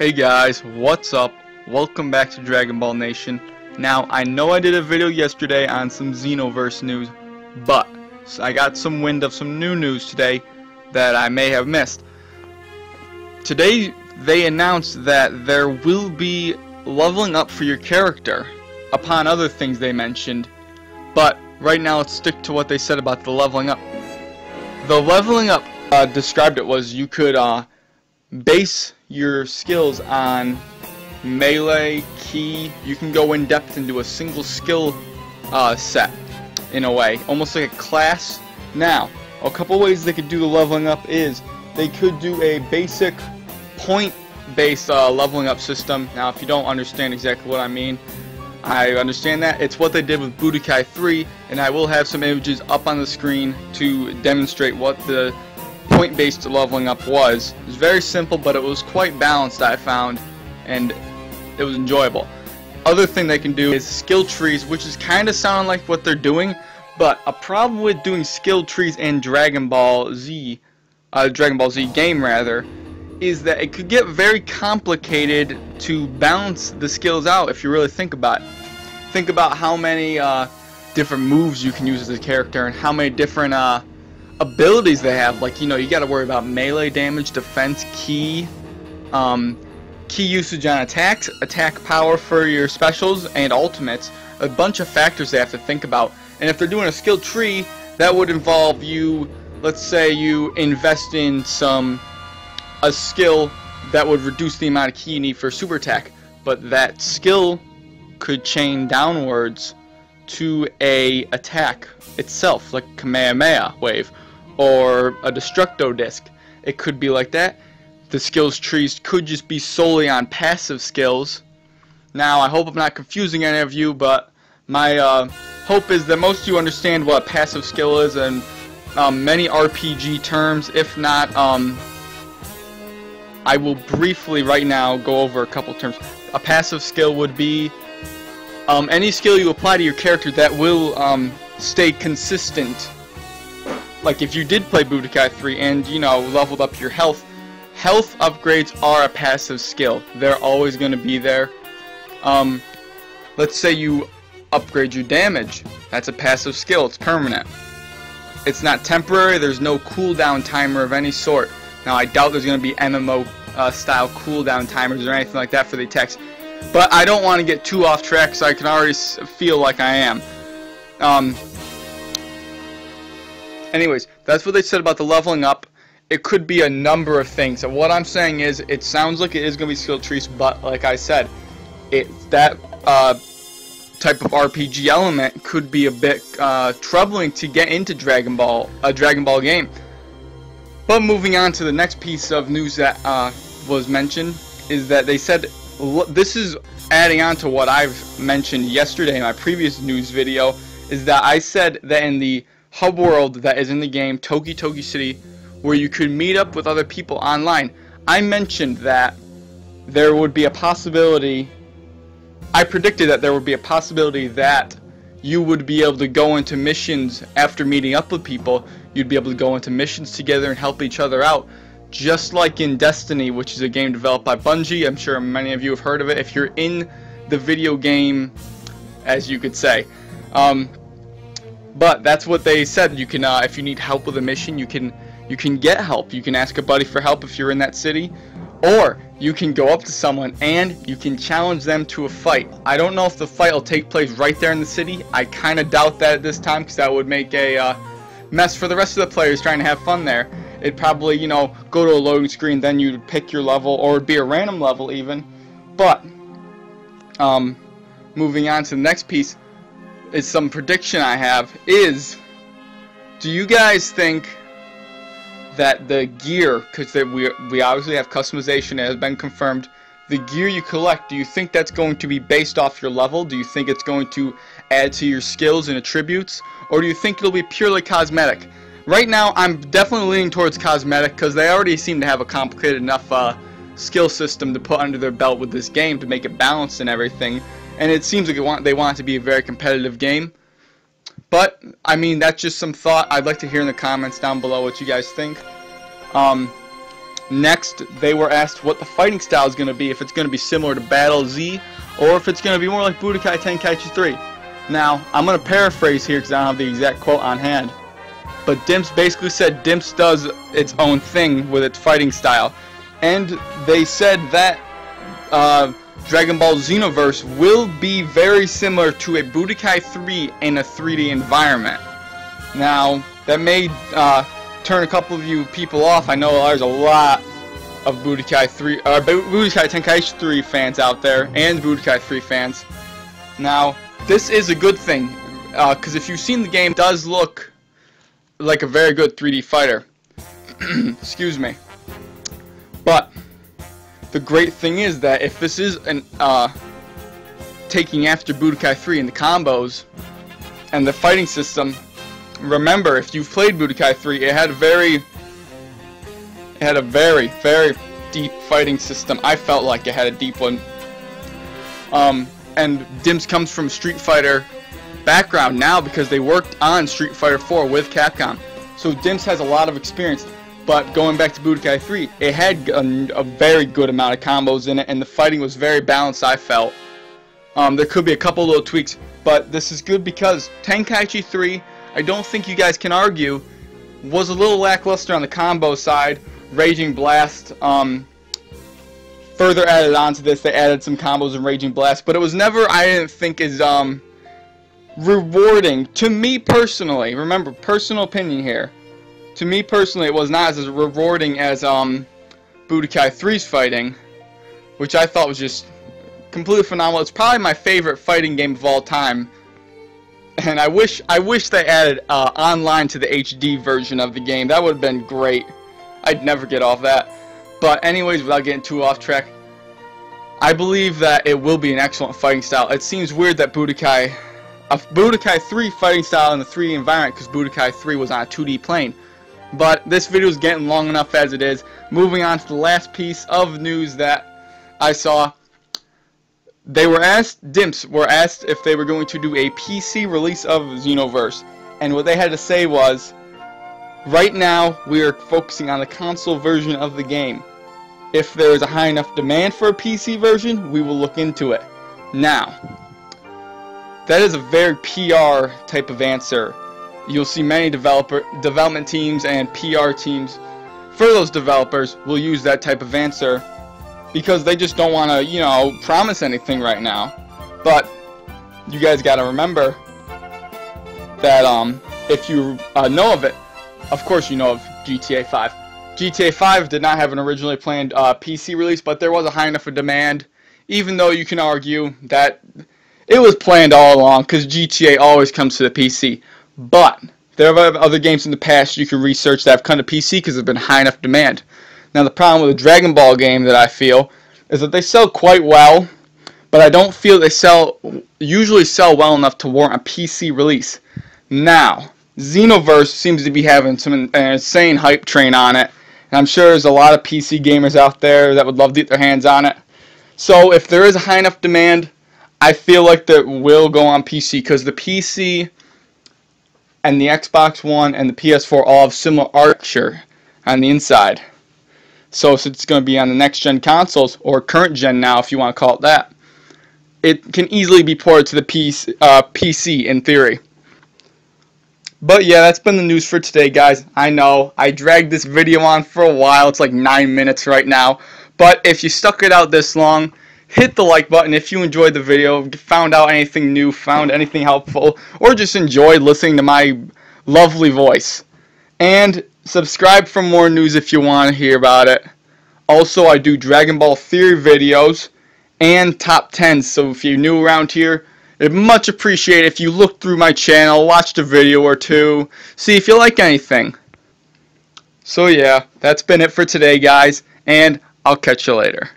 Hey guys, what's up? Welcome back to Dragon Ball Nation. Now, I know I did a video yesterday on some Xenoverse news, but I got some wind of some new news today that I may have missed. Today, they announced that there will be leveling up for your character, upon other things they mentioned. But right now, let's stick to what they said about the leveling up. The leveling up described it was you could base your skills on melee, ki. You can go in depth into a single skill set in a way, almost like a class. Now, a couple ways they could do the leveling up is they could do a basic point-based leveling up system. Now, if you don't understand exactly what I mean, I understand that. It's what they did with Budokai 3, and I will have some images up on the screen to demonstrate what the point-based leveling up was. It was very simple, but it was quite balanced, I found, and it was enjoyable. Other thing they can do is skill trees, which is kind of sounding like what they're doing, but a problem with doing skill trees in Dragon Ball Z game rather, is that it could get very complicated to balance the skills out if you really think about it. Think about how many different moves you can use as a character and how many different abilities they have. Like, you know, you gotta worry about melee damage, defense, ki usage on attacks, attack power for your specials and ultimates. A bunch of factors they have to think about. And if they're doing a skill tree, that would involve you, let's say you invest in a skill that would reduce the amount of ki you need for super attack, but that skill could chain downwards to a attack itself, like Kamehameha wave or a Destructo disc. It could be like that. The skills trees could just be solely on passive skills. Now, I hope I'm not confusing any of you, but my hope is that most of you understand what a passive skill is and many RPG terms. If not, I will briefly right now go over a couple terms. A passive skill would be any skill you apply to your character that will stay consistent. Like if you did play Budokai 3 and, you know, leveled up your health upgrades are a passive skill. They're always going to be there. Let's say you upgrade your damage. That's a passive skill. It's permanent. It's not temporary. There's no cooldown timer of any sort. Now, I doubt there's going to be MMO style cooldown timers or anything like that for the attacks. But I don't want to get too off track, so I can already feel like I am. Anyways, that's what they said about the leveling up. It could be a number of things. And what I'm saying is, it sounds like it is going to be skill trees, but like I said, that type of RPG element could be a bit troubling to get into a Dragon Ball game. But moving on to the next piece of news that was mentioned is that they said, this is adding on to what I've mentioned yesterday in my previous news video, is that I said that in the hub world that is in the game, Toki Toki City, where you could meet up with other people online, I mentioned that there would be a possibility, I predicted that there would be a possibility that you would be able to go into missions after meeting up with people. You'd be able to go into missions together and help each other out, just like in Destiny, which is a game developed by Bungie. I'm sure many of you have heard of it if you're in the video game, as you could say. But that's what they said. You can, if you need help with a mission, you can get help. You can ask a buddy for help if you're in that city, or you can go up to someone and you can challenge them to a fight. I don't know if the fight will take place right there in the city. I kind of doubt that at this time, because that would make a mess for the rest of the players trying to have fun there. It'd probably, you know, go to a loading screen, then you'd pick your level, or it'd be a random level even. But moving on to the next piece is some prediction I have is, do you guys think that the gear, because we obviously have customization, it has been confirmed, the gear you collect, do you think that's going to be based off your level? Do you think it's going to add to your skills and attributes? Or do you think it'll be purely cosmetic? Right now, I'm definitely leaning towards cosmetic, because they already seem to have a complicated enough skill system to put under their belt with this game to make it balanced and everything. And it seems like they want it to be a very competitive game. But, I mean, that's just some thought. I'd like to hear in the comments down below what you guys think. Next, they were asked what the fighting style is going to be, if it's going to be similar to Battle Z, or if it's going to be more like Budokai Tenkaichi 3. Now, I'm going to paraphrase here because I don't have the exact quote on hand, but Dimps basically said Dimps does its own thing with its fighting style, and they said that Dragon Ball Xenoverse will be very similar to a Budokai 3 in a 3D environment. Now, that may turn a couple of you people off. I know there's a lot of Budokai Tenkaichi 3 fans out there, and Budokai 3 fans. Now, this is a good thing, because if you've seen the game, it does look like a very good 3D fighter. Excuse me. But the great thing is that if this is taking after Budokai 3 in the combos and the fighting system, remember, if you've played Budokai 3, it had a very, very deep fighting system. I felt like it had a deep one. And Dimps comes from Street Fighter background now because they worked on Street Fighter 4 with Capcom. So Dimps has a lot of experience. But going back to Budokai 3, it had a very good amount of combos in it, and the fighting was very balanced, I felt. There could be a couple little tweaks, but this is good because Tenkaichi 3, I don't think you guys can argue, was a little lackluster on the combo side. Raging Blast further added on to this. They added some combos in Raging Blast, but it was never, I didn't think, as rewarding to me personally. Remember, personal opinion here. To me personally, it was not as rewarding as Budokai 3's fighting, which I thought was just completely phenomenal. It's probably my favorite fighting game of all time, and I wish they added online to the HD version of the game. That would have been great. I'd never get off that. But anyways, without getting too off track, I believe that it will be an excellent fighting style. It seems weird that Budokai 3 fighting style in the 3D environment, because Budokai 3 was on a 2D plane. But this video is getting long enough as it is. Moving on to the last piece of news that I saw. Dimps were asked if they were going to do a PC release of Xenoverse. And what they had to say was, right now we are focusing on the console version of the game. If there is a high enough demand for a PC version, we will look into it. Now, that is a very PR type of answer. You'll see many development teams and PR teams for those developers will use that type of answer because they just don't want to, you know, promise anything right now. But you guys got to remember that if you know of it, of course you know of GTA 5. GTA 5 did not have an originally planned PC release, but there was a high enough demand, even though you can argue that it was planned all along because GTA always comes to the PC. But there are other games in the past you can research that have come to PC because there's been high enough demand. Now the problem with a Dragon Ball game that I feel is that they sell quite well, but I don't feel they usually sell well enough to warrant a PC release. Now, Xenoverse seems to be having an insane hype train on it, and I'm sure there's a lot of PC gamers out there that would love to get their hands on it. So if there is a high enough demand, I feel like that will go on PC because the PC and the Xbox One and the PS4 all have similar architecture on the inside. So since it's going to be on the next gen consoles, or current gen now if you want to call it that, it can easily be ported to the PC in theory. But yeah, that's been the news for today, guys. I know, I dragged this video on for a while. It's like 9 minutes right now. But if you stuck it out this long, hit the like button if you enjoyed the video, found out anything new, found anything helpful, or just enjoyed listening to my lovely voice. And subscribe for more news if you want to hear about it. Also, I do Dragon Ball Theory videos and top 10s, so if you're new around here, I'd much appreciate if you look through my channel, watched a video or two, see if you like anything. So yeah, that's been it for today, guys, and I'll catch you later.